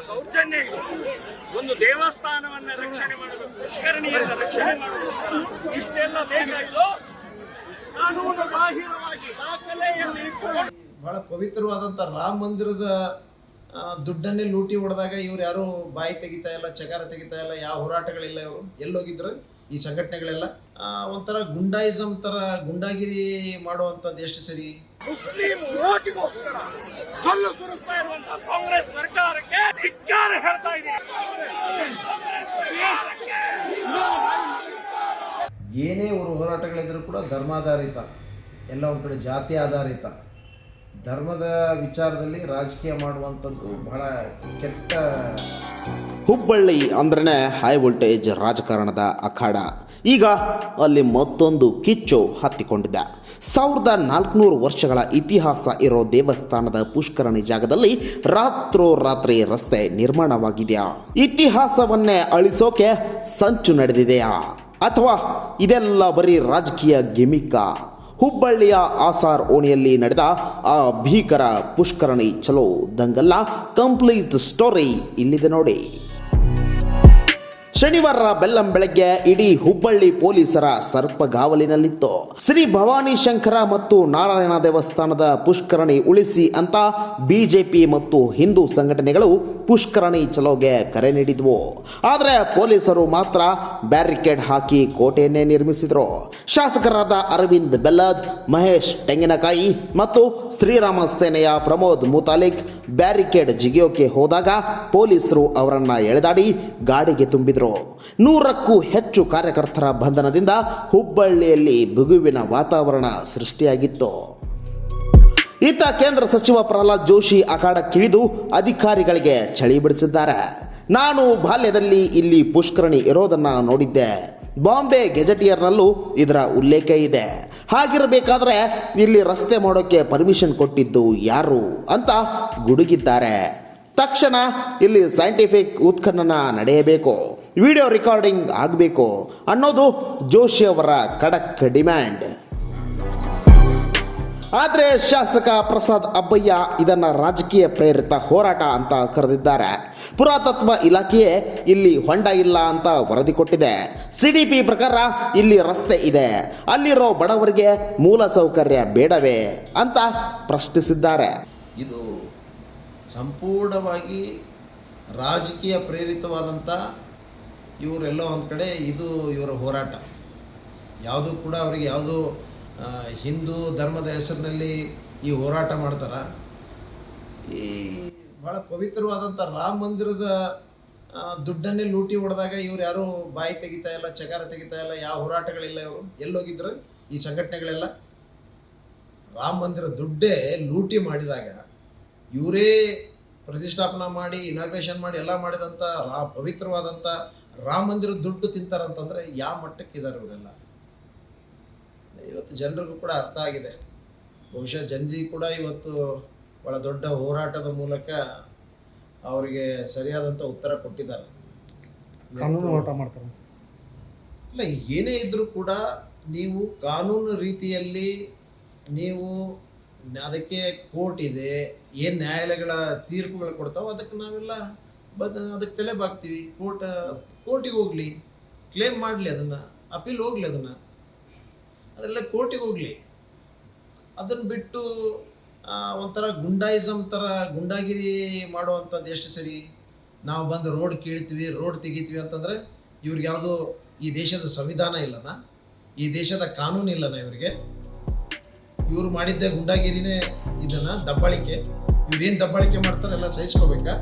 ದೌರ್ಜನ್ಯ ಇದೆ. ಒಂದು ದೇವಸ್ಥಾನವನ್ನ ರಕ್ಷಣೆ ಮಾಡಲು, ಪುಷ್ಕರಣಿಯನ್ನ ರಕ್ಷಣೆ ಮಾಡೋದಕ್ಕೋಸ್ಕರ ಇಷ್ಟೆಲ್ಲ ಬೇಕಾಗಿದ್ದು ಕಾನೂನು ಬಾಹಿರವಾಗಿ ದಾಖಲೆಯಲ್ಲಿ ಬಹಳ ಪವಿತ್ರವಾದಂಥ ರಾಮ ಮಂದಿರದ ದುಡ್ಡನ್ನೇ ಲೂಟಿ ಹೊಡೆದಾಗ ಇವ್ರು ಯಾರು ಬಾಯಿ ತೆಗಿತಾ ಇಲ್ಲ, ಚಕಾರ ತೆಗಿತಾ ಇಲ್ಲ, ಯಾವ ಹೋರಾಟಗಳಿಲ್ಲ. ಇವರು ಎಲ್ಲೋಗಿದ್ರು ಈ ಸಂಘಟನೆಗಳೆಲ್ಲ ಒಂಥರ ಗುಂಡಾಯಿಸಮ್ ತರ ಗುಂಡಾಗಿರಿ ಮಾಡುವಂಥದ್ದು ಎಷ್ಟು ಸರಿ? ಮುಸ್ಲಿಂ ಓಟಿಗೋಸ್ಕರ ಸೊಲ್ಲು ಸುರಿಸ್ತಾ ಇರುವಂತಹ ಕಾಂಗ್ರೆಸ್ ಸರ್ಕಾರಕ್ಕೆ ಧಿಕ್ಕಾರ ಹೇಳ್ತಾ ಇದೆ. ಏನೇ ಅವರು ಹೋರಾಟಗಳಿದ್ರೂ ಕೂಡ ಧರ್ಮಾಧಾರಿತ, ಎಲ್ಲ ಒಂದು ಕಡೆ ಜಾತಿ ಆಧಾರಿತ, ಧರ್ಮದ ವಿಚಾರದಲ್ಲಿ ರಾಜಕೀಯ ಮಾಡುವಂಥದ್ದು ಬಹಳ ಕೆಟ್ಟ. ಹುಬ್ಬಳ್ಳಿ ಅಂದ್ರೆ ಹೈ ವೋಲ್ಟೇಜ್ ರಾಜಕಾರಣದ ಅಖಾಡ. ಈಗ ಅಲ್ಲಿ ಮತ್ತೊಂದು ಕಿಚ್ಚು ಹತ್ತಿಕೊಂಡಿದೆ. 1400 ವರ್ಷಗಳ ಇತಿಹಾಸ ಇರೋ ದೇವಸ್ಥಾನದ ಪುಷ್ಕರಣಿ ಜಾಗದಲ್ಲಿ ರಾತ್ರೋರಾತ್ರಿ ರಸ್ತೆ ನಿರ್ಮಾಣವಾಗಿದೆಯಾ? ಇತಿಹಾಸವನ್ನೇ ಅಳಿಸೋಕೆ ಸಂಚು ನಡೆದಿದೆಯಾ? ಅಥವಾ ಇದೆಲ್ಲ ಬರೀ ರಾಜಕೀಯ ಗಿಮಿಕ್ಕ? ಹುಬ್ಬಳ್ಳಿಯ ಆಸಾರ್ ಓಣಿಯಲ್ಲಿ ನಡೆದ ಆ ಭೀಕರ ಪುಷ್ಕರಣಿ ಚಲೋ ದಂಗಲ್ಲ ಕಂಪ್ಲೀಟ್ ಸ್ಟೋರಿ ಇಲ್ಲಿದೆ ನೋಡಿ. ಶನಿವಾರ ಬೆಳ್ಳಂಬೆಳಗ್ಗೆ ಇಡೀ ಹುಬ್ಬಳ್ಳಿ ಪೊಲೀಸರ ಸರ್ಪಗಾವಲಿನಲ್ಲಿತ್ತು. ಶ್ರೀ ಭವಾನಿ ಶಂಕರ ಮತ್ತು ನಾರಾಯಣ ದೇವಸ್ಥಾನದ ಪುಷ್ಕರಣಿ ಉಳಿಸಿ ಅಂತ ಬಿಜೆಪಿ ಮತ್ತು ಹಿಂದೂ ಸಂಘಟನೆಗಳು ಪುಷ್ಕರಣಿ ಚಲೋಗೆ ಕರೆ ನೀಡಿದ್ವು. ಆದರೆ ಪೊಲೀಸರು ಮಾತ್ರ ಬ್ಯಾರಿಕೇಡ್ ಹಾಕಿ ಕೋಟೆಯನ್ನೇ ನಿರ್ಮಿಸಿದ್ರು. ಶಾಸಕರಾದ ಅರವಿಂದ್ ಬೆಲ್ಲದ್, ಮಹೇಶ್ ತೆಂಗಿನಕಾಯಿ ಮತ್ತು ಶ್ರೀರಾಮ ಸೇನೆಯ ಪ್ರಮೋದ್ ಮುತಾಲಿಕ್ ಬ್ಯಾರಿಕೇಡ್ ಜಿಗಿಯೋಕೆ ಹೋದಾಗ ಪೊಲೀಸರು ಅವರನ್ನ ಎಳೆದಾಡಿ ಗಾಡಿಗೆ ತುಂಬಿದ್ರು. 100ಕ್ಕೂ ಹೆಚ್ಚು ಕಾರ್ಯಕರ್ತರ ಬಂಧನದಿಂದ ಹುಬ್ಬಳ್ಳಿಯಲ್ಲಿ ಬಿಗುವಿನ ವಾತಾವರಣ ಸೃಷ್ಟಿಯಾಗಿತ್ತು. ಇತ್ತ ಕೇಂದ್ರ ಸಚಿವ ಪ್ರಹ್ಲಾದ್ ಜೋಶಿ ಅಖಾಡಕ್ಕಿಳಿದು ಅಧಿಕಾರಿಗಳಿಗೆ ಚಳಿ ಬಿಡಿಸಿದ್ದಾರೆ. ನಾನು ಬಾಲ್ಯದಲ್ಲಿ ಇಲ್ಲಿ ಪುಷ್ಕರಣಿ ಇರೋದನ್ನ ನೋಡಿದ್ದೆ. ಬಾಂಬೆ ಗೆಜೆಟಿಯರ್ನಲ್ಲೂ ಇದರ ಉಲ್ಲೇಖ ಇದೆ. ಹಾಗಿರಬೇಕಾದ್ರೆ ಇಲ್ಲಿ ರಸ್ತೆ ಮಾಡೋಕ್ಕೆ ಪರ್ಮಿಷನ್ ಕೊಟ್ಟಿದ್ದು ಯಾರು ಅಂತ ಗುಡುಗಿದ್ದಾರೆ. ತಕ್ಷಣ ಇಲ್ಲಿ ಸೈಂಟಿಫಿಕ್ ಉತ್ಖನನ ನಡೆಯಬೇಕು, ವಿಡಿಯೋ ರೆಕಾರ್ಡಿಂಗ್ ಆಗಬೇಕು ಅನ್ನೋದು ಜೋಶಿ ಅವರ ಖಡಕ್ ಡಿಮ್ಯಾಂಡ್. ಆದರೆ ಶಾಸಕ ಪ್ರಸಾದ್ ಅಬ್ಬಯ್ಯ ಇದನ್ನ ರಾಜಕೀಯ ಪ್ರೇರಿತ ಹೋರಾಟ ಅಂತ ಕರೆದಿದ್ದಾರೆ. ಪುರಾತತ್ವ ಇಲಾಖೆಯೇ ಇಲ್ಲಿ ಹೊಂಡ ಇಲ್ಲ ಅಂತ ವರದಿ ಕೊಟ್ಟಿದೆ. ಸಿಡಿಪಿ ಪ್ರಕಾರ ಇಲ್ಲಿ ರಸ್ತೆ ಇದೆ, ಅಲ್ಲಿರೋ ಬಡವರಿಗೆ ಮೂಲ ಸೌಕರ್ಯ ಬೇಡವೇ ಅಂತ ಪ್ರಶ್ನಿಸಿದ್ದಾರೆ. ಇದು ಸಂಪೂರ್ಣವಾಗಿ ರಾಜಕೀಯ ಪ್ರೇರಿತವಾದಂಥ ಇವರೆಲ್ಲ ಒಂದು ಕಡೆ ಇದು ಇವರ ಹೋರಾಟ. ಯಾವುದೂ ಕೂಡ ಅವರಿಗೆ ಯಾವುದೋ ಹಿಂದೂ ಧರ್ಮದ ಹೆಸರಿನಲ್ಲಿ ಈ ಹೋರಾಟ ಮಾಡ್ತಾರೆ. ಈ ಭಾಳ ಪವಿತ್ರವಾದಂಥ ರಾಮ ಮಂದಿರದ ದುಡ್ಡನ್ನೇ ಲೂಟಿ ಹೊಡೆದಾಗ ಇವ್ರು ಯಾರೂ ಬಾಯಿ ತೆಗಿತಾ ಇಲ್ಲ, ಚಕಾರ ತೆಗಿತಾ ಇಲ್ಲ, ಯಾವ ಹೋರಾಟಗಳಿಲ್ಲ. ಇವರು ಎಲ್ಲೋಗಿದ್ರು ಈ ಸಂಘಟನೆಗಳೆಲ್ಲ? ರಾಮ ಮಂದಿರ ದುಡ್ಡೇ ಲೂಟಿ ಮಾಡಿದಾಗ ಇವರೇ ಪ್ರತಿಷ್ಠಾಪನಾ ಮಾಡಿ ಇನಾಗ್ರೇಷನ್ ಮಾಡಿ ಎಲ್ಲ ಮಾಡಿದಂಥ ಪವಿತ್ರವಾದಂಥ ರಾಮ ಮಂದಿರ ದುಡ್ಡು ತಿಂತಾರಂತಂದರೆ ಯಾವ ಮಟ್ಟಕ್ಕಿದ್ದಾರೆ ಇವರೆಲ್ಲ? ಇವತ್ತು ಜನರಿಗೂ ಕೂಡ ಅರ್ಥ ಆಗಿದೆ. ಬಹುಶಃ ಜನಜಿ ಕೂಡ ಇವತ್ತು ಭಾಳ ದೊಡ್ಡ ಹೋರಾಟದ ಮೂಲಕ ಅವರಿಗೆ ಸರಿಯಾದಂಥ ಉತ್ತರ ಕೊಟ್ಟಿದ್ದಾರೆ. ಕಾನೂನು ಹೋರಾಟ ಮಾಡ್ತಾರೆ ಇಲ್ಲ, ಏನೇ ಇದ್ದರೂ ಕೂಡ ನೀವು ಕಾನೂನು ರೀತಿಯಲ್ಲಿ ನೀವು ಅದಕ್ಕೆ ಕೋರ್ಟ್ ಇದೆ, ಏನು ನ್ಯಾಯಾಲಯಗಳ ತೀರ್ಪುಗಳು ಕೊಡ್ತಾವೆ ಅದಕ್ಕೆ ನಾವೆಲ್ಲ ಅದಕ್ಕೆ ತಲೆ ಬಾಗ್ತೀವಿ. ಕೋರ್ಟಿಗೆ ಹೋಗಲಿ, ಕ್ಲೇಮ್ ಮಾಡಲಿ, ಅದನ್ನು ಅಪೀಲ್ ಹೋಗಲಿ, ಅದೆಲ್ಲ ಕೋರ್ಟಿಗೆ ಹೋಗಲಿ. ಅದನ್ನು ಬಿಟ್ಟು ಒಂಥರ ಗುಂಡಾಯಿಸಮ್ ಥರ ಗುಂಡಾಗಿರಿ ಮಾಡುವಂಥದ್ದು ಎಷ್ಟು ಸರಿ? ನಾವು ಬಂದು ರೋಡ್ ಕೀಳ್ತೀವಿ, ರೋಡ್ ತೆಗಿತೀವಿ ಅಂತಂದರೆ ಇವ್ರಿಗೆ ಯಾವುದೋ ಈ ದೇಶದ ಸಂವಿಧಾನ ಇಲ್ಲನಾ? ಈ ದೇಶದ ಕಾನೂನು ಇಲ್ಲನಾ ಇವರಿಗೆ? ಇವರು ಮಾಡಿದ್ದೆ ಗುಂಡಾಗಿರಿನೇ ಇದನ್ನ ದಬ್ಬಾಳಿಕೆ. ಇವ್ರೇನು ದಬ್ಬಾಳಿಕೆ ಮಾಡ್ತಾರೆ ಎಲ್ಲ ಸಹಿಸ್ಕೋಬೇಕಾ?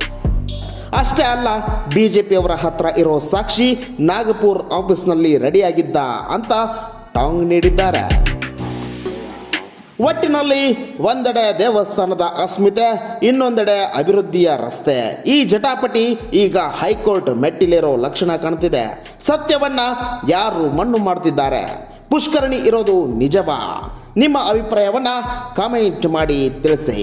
ಅಷ್ಟೇ ಅಲ್ಲ, ಬಿಜೆಪಿಯವರ ಹತ್ರ ಇರೋ ಸಾಕ್ಷಿ ನಾಗಪುರ್ ಆಫೀಸ್ನಲ್ಲಿ ರೆಡಿಯಾಗಿದ್ದ ಅಂತ ಟಾಂಗ್ ನೀಡಿದ್ದಾರೆ. ಒಟ್ಟಿನಲ್ಲಿ ಒಂದೆಡೆ ದೇವಸ್ಥಾನದ ಅಸ್ಮಿತೆ, ಇನ್ನೊಂದೆಡೆ ಅಭಿವೃದ್ಧಿಯ ರಸ್ತೆ. ಈ ಜಟಾಪಟಿ ಈಗ ಹೈಕೋರ್ಟ್ ಮೆಟ್ಟಿಲೇರೋ ಲಕ್ಷಣ ಕಾಣ್ತಿದೆ. ಸತ್ಯವನ್ನ ಯಾರು ಮಣ್ಣು ಮಾಡ್ತಿದ್ದಾರೆ? ಪುಷ್ಕರಣಿ ಇರೋದು ನಿಜವಾ? ನಿಮ್ಮ ಅಭಿಪ್ರಾಯವನ್ನ ಕಾಮೆಂಟ್ ಮಾಡಿ ತಿಳಿಸಿ.